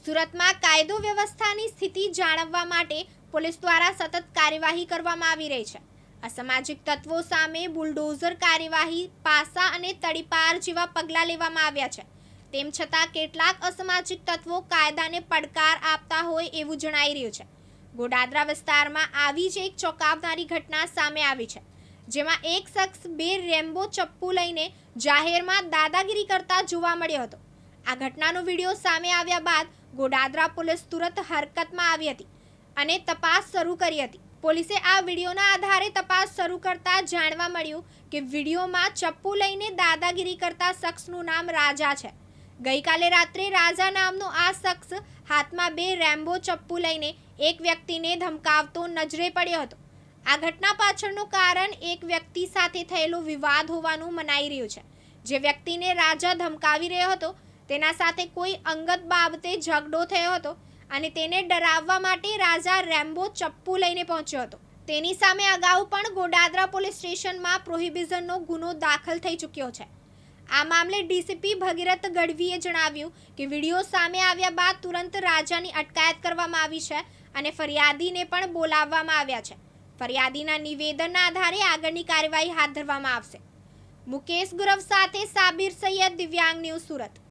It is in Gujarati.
સુરતમાં કાયદો વ્યવસ્થાની સ્થિતિ જાળવવા માટે પોલીસ દ્વારા સતત કાર્યવાહી કરવામાં આવી રહી છે। અસામાજિક તત્વો સામે બુલડોઝર કાર્યવાહી, પાસા અને તડીપાર જેવા પગલાં લેવામાં આવ્યા છે। તેમ છતાં કેટલાક અસામાજિક તત્વો કાયદાને પડકાર આપતા હોય એવું જણાઈ રહ્યું છે। ગોડાદરા વિસ્તારમાં આવી જ એક ચોંકાવનારી ઘટના સામે આવી છે, જેમાં એક શખ્સ 2 રેમ્બો ચપ્પુ લઈને જાહેરમાં દાદાગીરી કરતા જોવા મળ્યો હતો। આ ઘટનાનો વિડીયો સામે આવ્યા બાદ ગોડાદરા પોલીસ તુરંત હરકતમાં આવી હતી અને તપાસ શરૂ કરી હતી। પોલીસે આ વિડીયોના આધારે તપાસ શરૂ કરતા જાણવા મળ્યું કે વિડીયોમાં ચપ્પુ લઈને દાદાગીરી કરતા શખ્સનું નામ રાજા છે। ગઈકાલે રાત્રે રાજા નામનો આ શખ્સ હાથમાં 2 રેમ્બો ચપ્પુ લઈને એક વ્યક્તિને ધમકાવતો નજરે પડ્યો હતો। આ ઘટના પાછળનું કારણ એક વ્યક્તિ સાથે થયેલો વિવાદ હોવાનું મનાઈ રહ્યું છે। જે વ્યક્તિને રાજા ધમકાવી રહ્યો હતો તેના સાથે કોઈ અંગત બાબતે ઝઘડો થયો હતો અને તેને ડરાવવા માટે રાજા રેમ્બો ચપ્પુ લઈને પહોંચ્યો હતો। તેની સામે અગાઉ પણ ગોડાદરા પોલીસ સ્ટેશનમાં પ્રોહિબિશનનો ગુનો દાખલ થઈ ચૂક્યો છે। આ મામલે ડીસીપી ભગીરથ ગઢવીએ જણાવ્યું કે વિડીયો સામે આવ્યા બાદ તુરંત રાજાની અટકાયત કરવામાં આવી છે અને ફરિયાદીને પણ બોલાવવામાં આવ્યા છે। ફરિયાદીના નિવેદનના આધારે આગળની કાર્યવાહી હાથ ધરવામાં આવશે। મુકેશ ગુરવ સાથે સાબિર સૈયદ, દિવ્યાંગ ન્યૂઝ, સુરત।